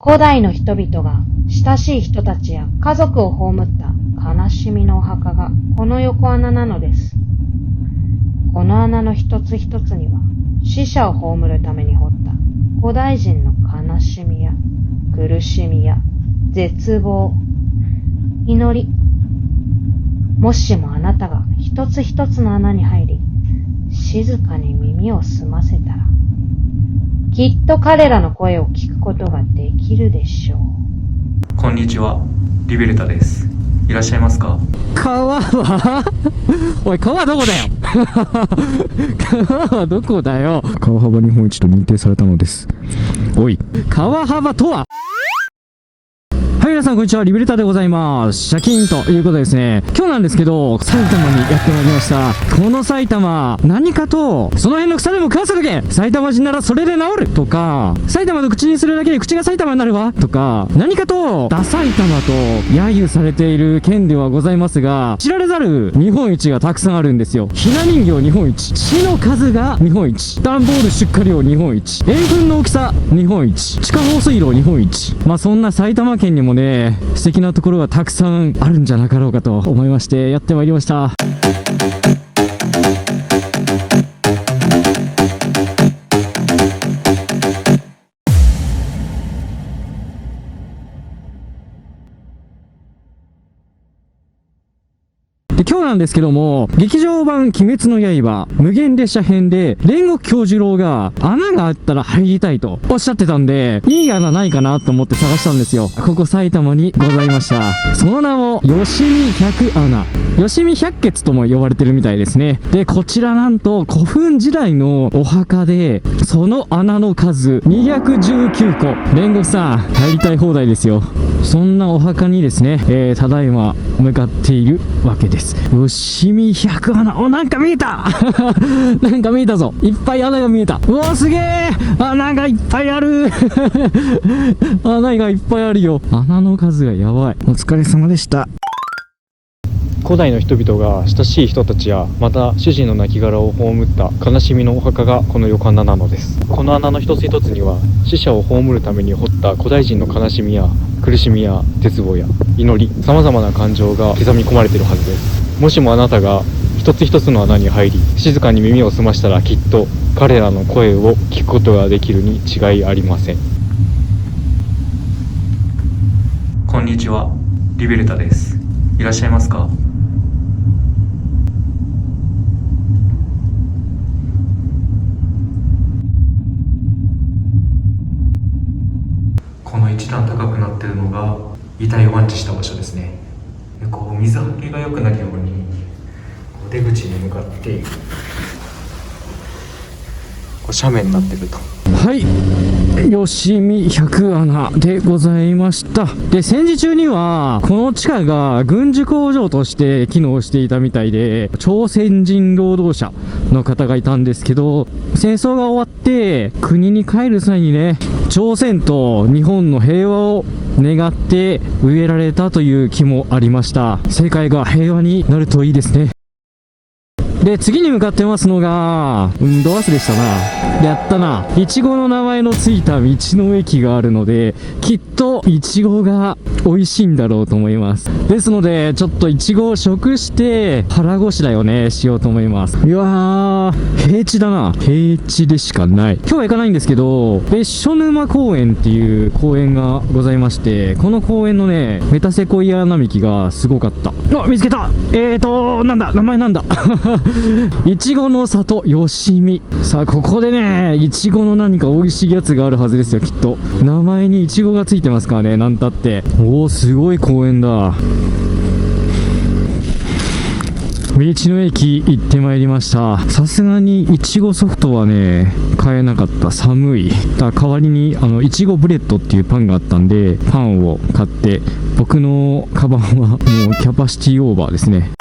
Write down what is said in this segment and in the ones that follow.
古代の人々が親しい人たちや家族を葬った悲しみのお墓がこの横穴なのです。この穴の一つ一つには死者を葬るために掘った古代人の悲しみや苦しみや絶望、祈り。もしもあなたが一つ一つの穴に入り、静かに耳を澄ませたら、きっと彼らの声を聞くことができるでしょう。こんにちは、リベルタです。いらっしゃいますか？川はおい、川どこだよ川はどこだよ。川幅日本一と認定されたのです。おい、川幅とは。はい、皆さんこんにちは、リベルタでございます。シャキーンということでですね、今日なんですけど、埼玉にやってまいりました。この埼玉、何かと、その辺の草でも食わせとけ、埼玉人ならそれで治るとか、埼玉の口にするだけで口が埼玉になるわとか、何かと、ダ埼玉と揶揄されている県ではございますが、知られざる日本一がたくさんあるんですよ。ひな人形日本一、血の数が日本一、段ボール出荷量日本一、塩分の大きさ日本一、地下放水路日本一。まあそんな埼玉県にもね、素敵なところがたくさんあるんじゃなかろうかと思いましてやってまいりました。で、今日なんですけども、劇場版鬼滅の刃無限列車編で煉獄杏寿郎が穴があったら入りたいとおっしゃってたんで、いい穴ないかなと思って探したんですよ。ここ埼玉にございました。その名も吉見百穴、吉見百穴とも呼ばれてるみたいですね。で、こちらなんと古墳時代のお墓で、その穴の数219個。煉獄さん入りたい放題ですよ。そんなお墓にですね、ただいま向かっているわけです。吉見百穴、お、なんか見えたなんか見えたぞ。いっぱい穴が見えた。うわ、すげえ、穴がいっぱいある穴がいっぱいあるよ。穴の数がやばい。お疲れ様でした。古代の人々が親しい人たちや、また主人の亡骸を葬った悲しみのお墓がこの横穴なのです。この穴の一つ一つには死者を葬るために掘った古代人の悲しみや苦しみや絶望や祈り、様々な感情が刻み込まれているはずです。もしもあなたが一つ一つの穴に入り、静かに耳を澄ましたら、きっと彼らの声を聞くことができるに違いありません。こんにちは、リベルタです。いらっしゃいますか？この一段高くなってるのが遺体を安置した場所ですね。で、こう水はけが良くなるようにこう出口に向かってこう斜面になってると。はい、吉見百穴でございました。で、戦時中にはこの地下が軍需工場として機能していたみたいで、朝鮮人労働者の方がいたんですけど、戦争が終わって国に帰る際にね、朝鮮と日本の平和を願って植えられたという木もありました。世界が平和になるといいですね。で、次に向かってますのが、ど忘れしたな。やったな。いちごの名前のついた道の駅があるので、きっといちごが美味しいんだろうと思います。ですので、ちょっといちごを食して腹ごしらえをね、しようと思います。いやー、平地だな。平地でしかない。今日は行かないんですけど、別所沼公園っていう公園がございまして、この公園のね、メタセコイア並木がすごかった。あ、見つけた。なんだ、名前なんだいちごの里吉見。さあ、ここでね、いちごの何か美味しいやつがあるはずですよ、きっと。名前にいちごがついてますからね、なんたって。おー、すごい公園だ。道の駅行ってまいりました。さすがにいちごソフトはね、買えなかった。寒い。だから代わりにいちごブレッドっていうパンがあったんで、パンを買って、僕のカバンはもうキャパシティオーバーですね。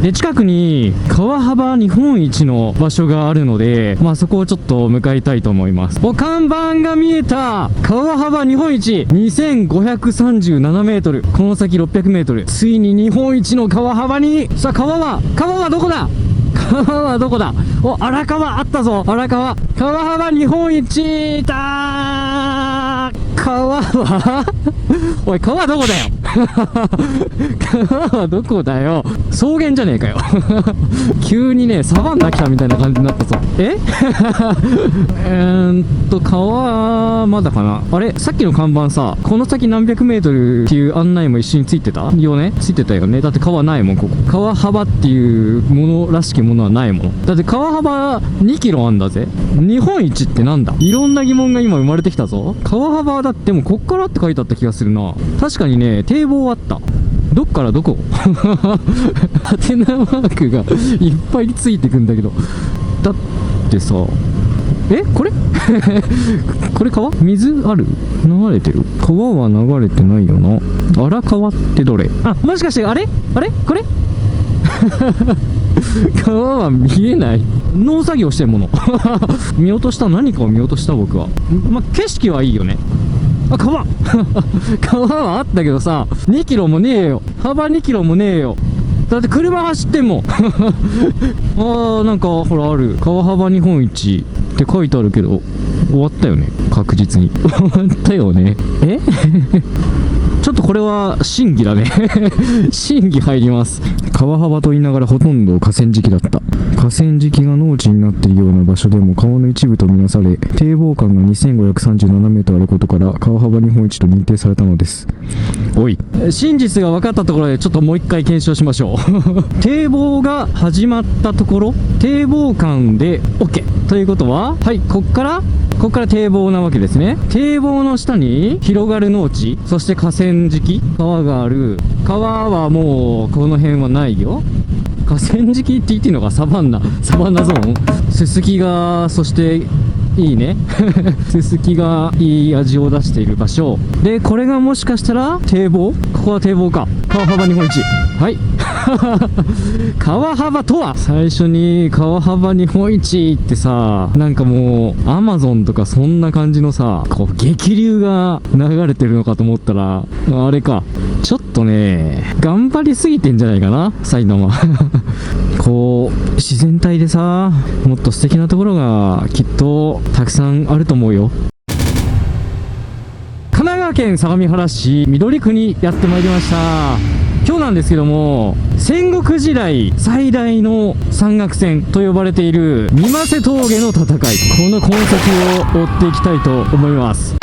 で、近くに川幅日本一の場所があるので、まあそこをちょっと向かいたいと思います。お、看板が見えた。川幅日本一2537メートル。この先600メートル。ついに日本一の川幅に。さあ、川はどこだ？川はどこだ？お、荒川あったぞ。荒川。川幅日本一だー。川はおい、川どこだよ川はどこだよ。草原じゃねえかよ急にね、サバンナ来たみたいな感じになったぞ。川、まだかな。あれさっきの看板さ、この先何百メートルっていう案内も一緒についてたよね。ついてたよね。だって川ないもん、ここ。川幅っていうものらしきものはないもん。だって川幅2キロあんだぜ。日本一ってなんだ。いろんな疑問が今生まれてきたぞ。川幅だってもうこっからって書いてあった気がするな。確かにね、堤防あった。どっからどこハテナマークがいっぱいついてくんだけど。だってさ、これこれ川？水ある？流れてる？川は流れてないよな。荒川ってどれ？あ、もしかしてあれこれ川は見えない。農作業してるもの見落とした。何かを見落とした僕は。ま、景色はいいよね。あ、川川はあったけどさ、2キロもねえよ。幅2キロもねえよ。だって車走ってんもんなんかほらある。川幅日本一って書いてあるけど、終わったよね、確実に終わったよね。ちょっとこれは審議だね審議入ります。川幅と言いながらほとんど河川敷だった。河川敷が農地になっているような場所でも川の一部とみなされ、堤防間が2537メートルあることから川幅日本一と認定されたのです。おい、真実が分かったところでちょっともう一回検証しましょう堤防が始まったところ、堤防間で OK ということは、はい、こっから堤防なわけですね。堤防の下に広がる農地、そして河川敷、川がある。川はもうこの辺はないよ。河川敷って言っていいのか。サバンナゾーン。ススキが、そしていいねススキがいい味を出している場所で、これがもしかしたら堤防。ここは堤防か。川幅日本一。はい川幅とは。最初に川幅日本一ってさ、なんかもうアマゾンとかそんな感じのさ、こう激流が流れてるのかと思ったら、あれか。ちょっとね、頑張りすぎてんじゃないかな、埼玉こう自然体でさ、もっと素敵なところがきっとたくさんあると思うよ。神奈川県相模原市緑区にやってまいりました。今日なんですけども、戦国時代最大の山岳戦と呼ばれている三瀬峠の戦い、この痕跡を追っていきたいと思います。